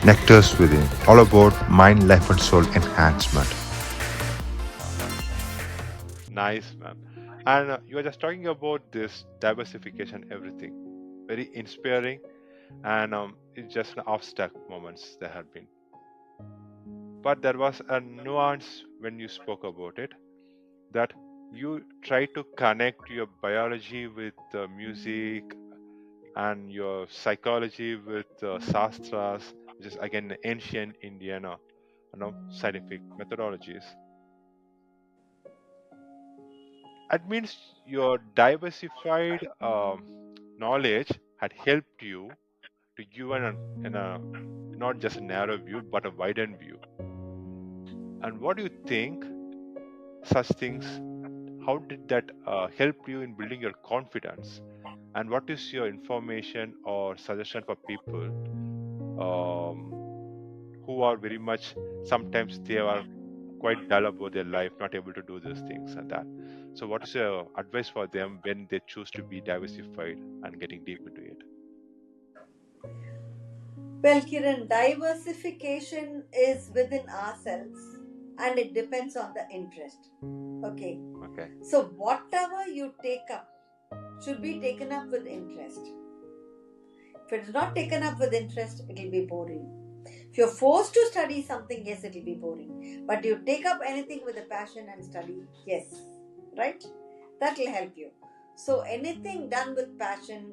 NectarzWithin, all about mind, life, and soul enhancement. Nice, man. And you were just talking about this diversification, everything. Very inspiring, and it's just an abstract moments there have been. But there was a nuance when you spoke about it that you try to connect your biology with music and your psychology with sastras, which is again ancient Indian, scientific methodologies. That means your diversified knowledge had helped you to give an not just a narrow view but a widened view. And what do you think such things? How did that help you in building your confidence? And what is your information or suggestion for people um, who are very much sometimes they are quite dull about their life, not able to do these things and that. So, what is your advice for them when they choose to be diversified and getting deep into it? Well, Kiran, diversification is within ourselves and it depends on the interest. Okay. Okay. So, whatever you take up should be taken up with interest. If it is not taken up with interest, it will be boring. If you're forced to study something, yes, it will be boring. But you take up anything with a passion and study, yes. Right? That will help you. So, anything done with passion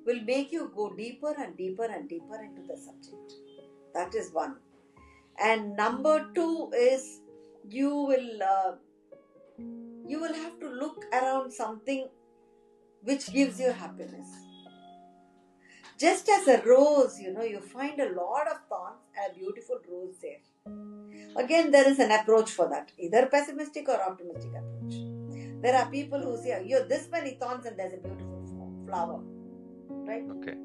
will make you go deeper and deeper and deeper into the subject. That is one. And number two is you will have to look around something which gives you happiness. Just as a rose, you find a lot of thorns and a beautiful rose there. Again, there is an approach for that, either pessimistic or optimistic approach. There are people who say, this many thorns and there's a beautiful flower. Right? Okay.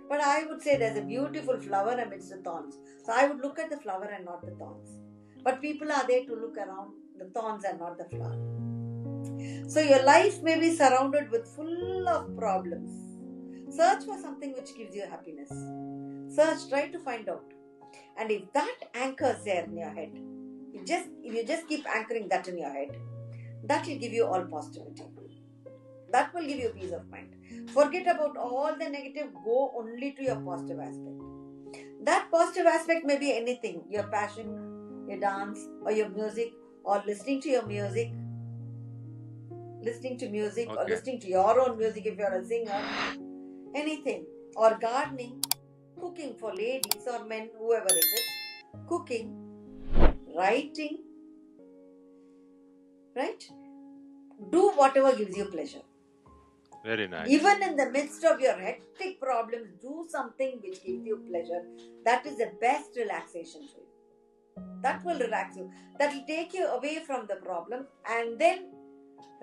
But I would say there's a beautiful flower amidst the thorns. So I would look at the flower and not the thorns. But people are there to look around the thorns and not the flower. So your life may be surrounded with full of problems. Search for something which gives you happiness. Search, try to find out. And if that anchors there in your head, if you just keep anchoring that in your head, that will give you all positivity. That will give you peace of mind. Forget about all the negative, go only to your positive aspect. That positive aspect may be anything, your passion, your dance, or your music, or listening to your music, Okay. or listening to your own music if you're a singer, anything, or gardening, cooking for ladies or men, whoever it is, cooking, writing, right? Do whatever gives you pleasure. Very nice. Even in the midst of your hectic problems, do something which gives you pleasure. That is the best relaxation for you. That will relax you. That will take you away from the problem and then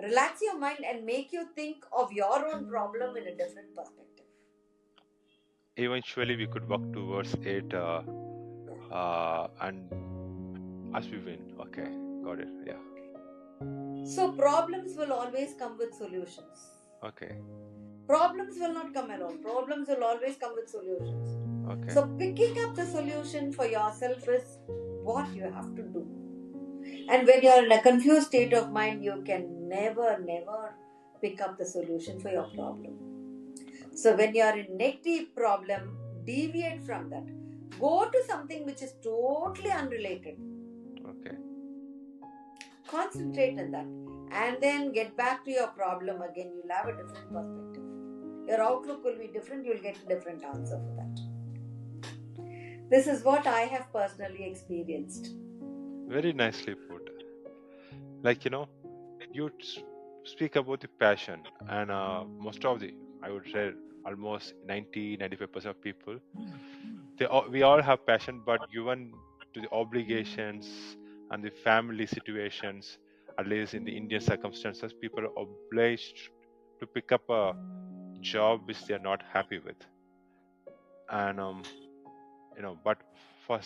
relax your mind and make you think of your own problem in a different perspective. Eventually, we could work towards it and as we win. Okay. Got it. Yeah. So problems will always come with solutions. Okay. Problems will not come alone. Problems will always come with solutions. Okay. So picking up the solution for yourself is what you have to do. And when you're in a confused state of mind, you can never pick up the solution for your problem. So when you're in negative problem, deviate from that. Go to something which is totally unrelated. Okay. Concentrate on that. And then get back to your problem again. You'll have a different perspective. Your outlook will be different. You'll get a different answer for that. This is what I have personally experienced. Very nicely put. Like, you speak about the passion, and most of I would say almost 90-95% of people, we all have passion, but given to the obligations and the family situations, at least in the Indian circumstances, people are obliged to pick up a job which they are not happy with. And, but for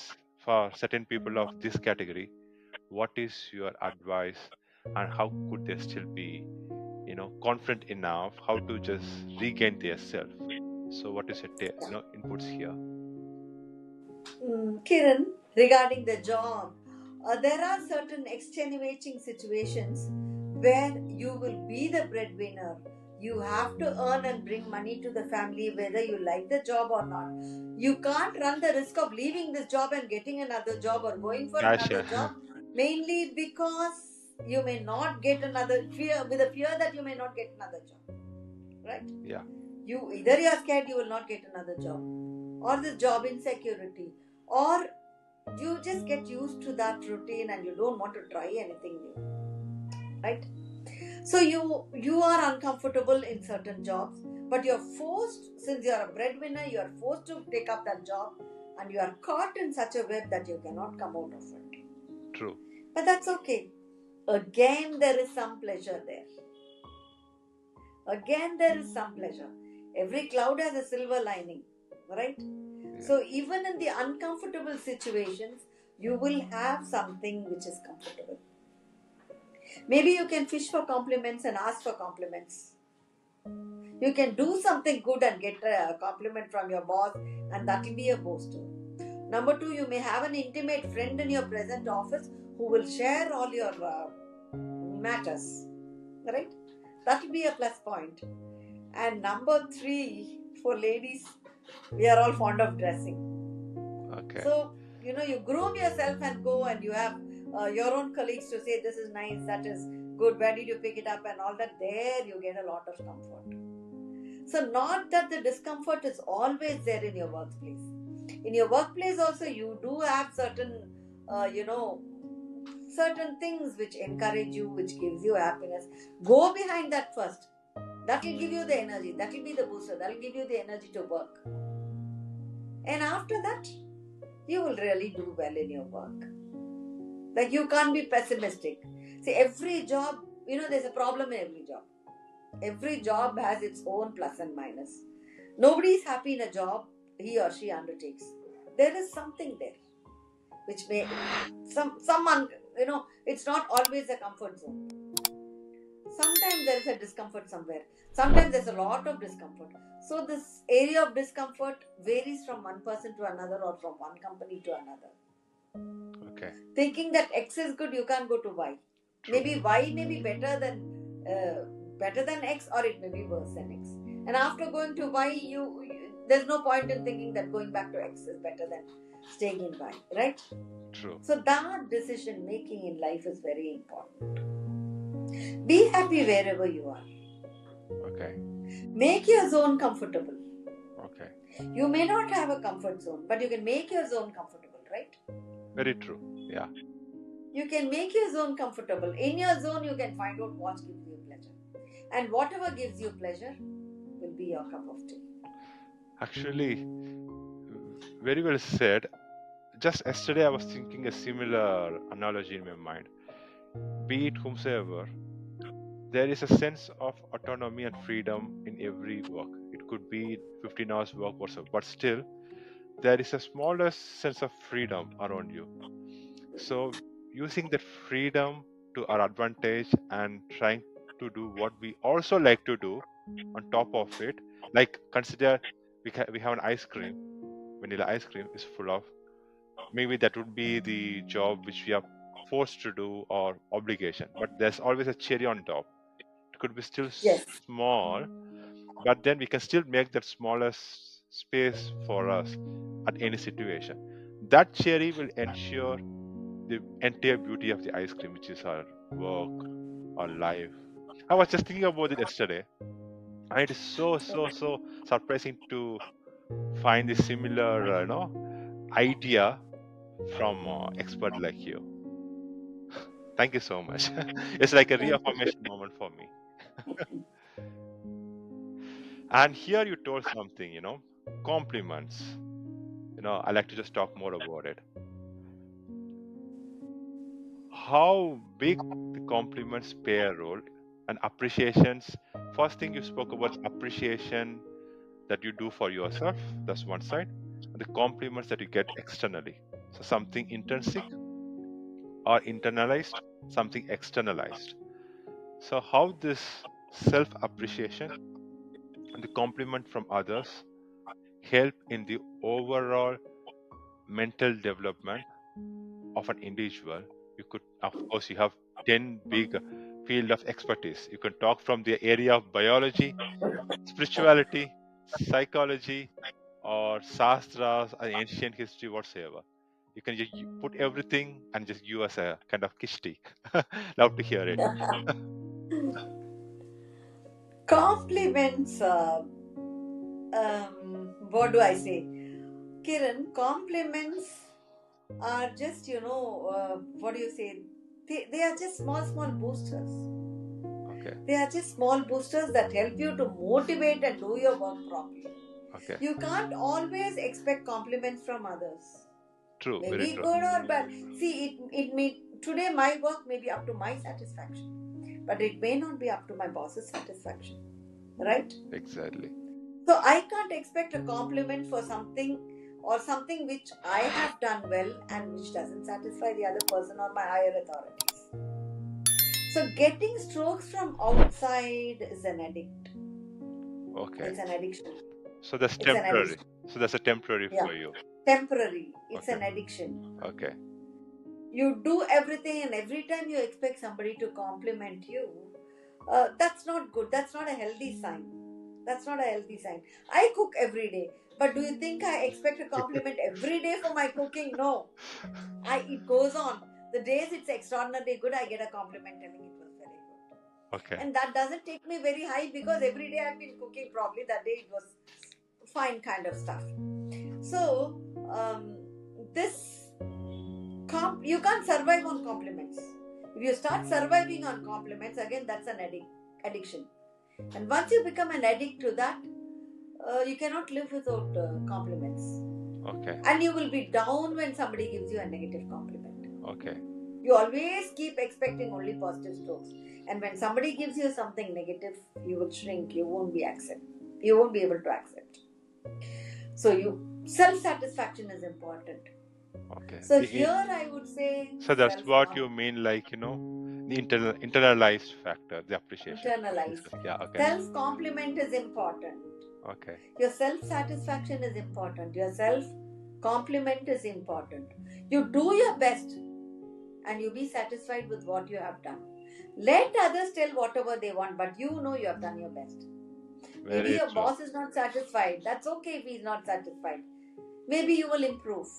certain people of this category, what is your advice and how could they still be confident enough how to just regain their self? So what is your inputs here? Kiran, regarding the job, there are certain extenuating situations where you will be the breadwinner. You have to earn and bring money to the family whether you like the job or not. You can't run the risk of leaving this job and getting another job or going for another Gotcha. job, mainly because you may not get another fear, with a fear that you may not get another job, right? Yeah. You either you are scared you will not get another job, or this job insecurity, or you just get used to that routine and you don't want to try anything new, right? So you are uncomfortable in certain jobs, but you're forced, since you're a breadwinner, you are forced to take up that job, and you are caught in such a web that you cannot come out of it. True. But that's okay. Again, there is some pleasure there. Again, there is some pleasure. Every cloud has a silver lining, right? Yeah. So even in the uncomfortable situations, you will have something which is comfortable. Maybe you can fish for compliments and ask for compliments. You can do something good and get a compliment from your boss, and that will be a booster. Number two, you may have an intimate friend in your present office who will share all your matters, right? That will be a plus point. And number three, for ladies, we are all fond of dressing. Okay. So, you groom yourself and go, and you have your own colleagues to say, this is nice, that is good, where did you pick it up, and all that. There you get a lot of comfort. So, not that the discomfort is always there in your workplace. In your workplace also, you do have certain, certain things which encourage you, which gives you happiness. Go behind that first. That will give you the energy. That will be the booster. That will give you the energy to work. And after that, you will really do well in your work. Like, you can't be pessimistic. See, every job, there's a problem in every job. Every job has its own plus and minus. Nobody is happy in a job he or she undertakes. There is something there which may, someone, it's not always a comfort zone. Sometimes there is a discomfort somewhere. Sometimes there's a lot of discomfort. So this area of discomfort varies from one person to another, or from one company to another. Okay. Thinking that X is good, you can't go to Y. True. Maybe Y may be better than X, or it may be worse than X. And after going to Y, there's no point in thinking that going back to X is better than staying in Y, right? True. So that decision making in life is very important. Be happy wherever you are. Okay. Make your zone comfortable. Okay. You may not have a comfort zone, but you can make your zone comfortable, right? Very true. Yeah. You can make your zone comfortable. In your zone, you can find out what gives you pleasure. And whatever gives you pleasure will be your cup of tea. Actually, very well said. Just yesterday, I was thinking a similar analogy in my mind. Be it whomsoever, there is a sense of autonomy and freedom in every work. It could be 15 hours work or so, but still, there is a smallest sense of freedom around you. So, using that freedom to our advantage and trying to do what we also like to do on top of it, like consider we have an ice cream, vanilla ice cream is full of, maybe that would be the job which we are forced to do or obligation, but there's always a cherry on top. It could be still Yes. small, but then we can still make that smallest space for us at any situation. That cherry will ensure the entire beauty of the ice cream, which is our work, our life. I was just thinking about it yesterday, and it is so surprising to find this similar idea from expert like you. Thank you so much. It's like a reaffirmation moment for me. And here you told something, compliments. I like to just talk more about it. How big the compliments play a role, and appreciations. First thing you spoke about appreciation that you do for yourself. That's one side. And the compliments that you get externally. So something intrinsic or internalized, something externalized. So how this self-appreciation and the compliment from others help in the overall mental development of an individual, you could, of course, you have 10 big field of expertise. You can talk from the area of biology, spirituality, psychology, or sastras, or ancient history, whatsoever. You can just put everything and just give us a kind of kishti. Love to hear it. Compliments, what do I say? Kiran, compliments are just, what do you say? They are just small boosters. Okay. They are just small boosters that help you to motivate and do your work properly. Okay. You can't always expect compliments from others. True. Maybe Very true. good or bad. See, it may today my work may be up to my satisfaction, but it may not be up to my boss's satisfaction. Right? Exactly. So I can't expect a compliment for something or something which I have done well and which doesn't satisfy the other person or my higher authorities. So getting strokes from outside is an addict. Okay. It's an addiction. So that's temporary. So that's a temporary for you. Temporary. It's Okay. an addiction. Okay. You do everything and every time you expect somebody to compliment you, that's not good. That's not a healthy sign. That's not a healthy sign. I cook every day. But do you think I expect a compliment every day for my cooking? No. It goes on. The days it's extraordinarily good, I get a compliment telling it was very good. Okay. And that doesn't take me very high because every day I've been cooking probably. That day it was fine kind of stuff. So, you can't survive on compliments. If you start surviving on compliments, again, that's an addiction. And once you become an addict to that, you cannot live without compliments. Okay. And you will be down when somebody gives you a negative compliment. Okay. You always keep expecting only positive strokes. And when somebody gives you something negative, you will shrink. You won't be able to accept. So self-satisfaction is important. Okay. So here I would say. So that's what you mean, like, the internalized factor, the appreciation. Internalized. Yeah. Okay. Self-compliment is important. Okay. Your self-satisfaction is important. Your self-compliment is important. You do your best and you be satisfied with what you have done. Let others tell whatever they want, but you know you have done your best. Maybe your boss is not satisfied. That's okay if he's not satisfied. Maybe you will improve.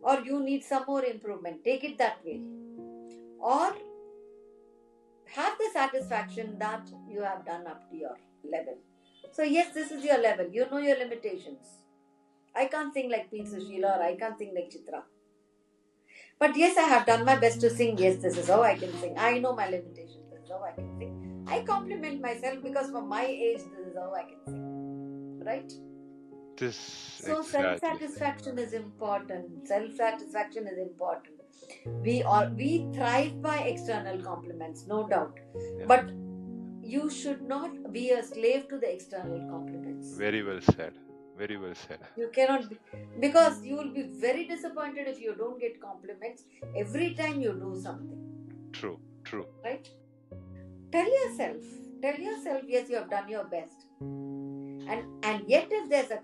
Or you need some more improvement. Take it that way. Or have the satisfaction that you have done up to your level. So yes, this is your level. You know your limitations. I can't sing like P. Sushila or I can't sing like Chitra. But yes, I have done my best to sing. Yes, this is how I can sing. I know my limitations. This is how I can sing. I compliment myself because for my age, this is how I can sing. Right? So self-satisfaction is important. Self-satisfaction is important. We thrive by external compliments, no doubt. Yeah. But you should not be a slave to the external compliments. Very well said. Very well said. You cannot be, because you will be very disappointed if you don't get compliments every time you do something. True. Right? Tell yourself, yes, you have done your best. And yet if there's a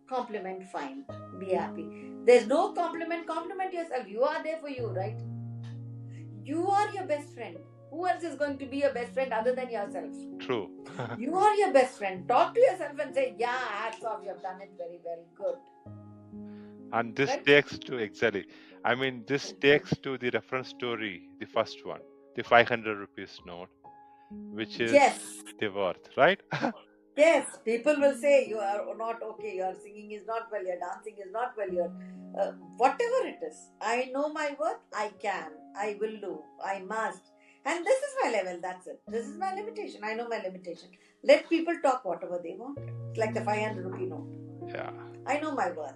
compliment, fine. Be happy. There's no compliment yourself. You are there for you, right? You are your best friend. Who else is going to be your best friend other than yourself? True. You are your best friend. Talk to yourself and say, yeah, hats off, you have done it very well. Good. And this takes to the reference story, the first one, the 500 rupees note, which is the worth, right? Yes, people will say you are not okay, your singing is not well, your dancing is not well, your whatever it is. I know my worth, I can, I will do, I must. And this is my level, that's it. This is my limitation, I know my limitation. Let people talk whatever they want. It's like the 500 rupee note. Yeah. I know my worth.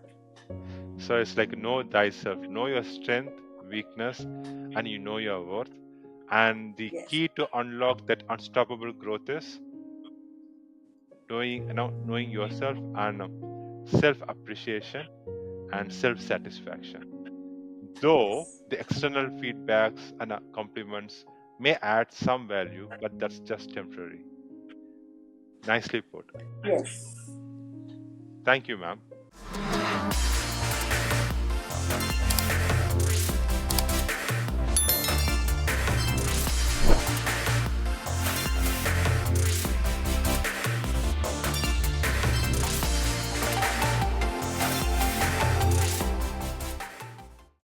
So it's like know thyself, know your strength, weakness, and you know your worth. And the key to unlock that unstoppable growth is knowing yourself and self-appreciation and self-satisfaction. Though the external feedbacks and compliments may add some value, but that's just temporary. Nicely put. Yes. Thank you, ma'am.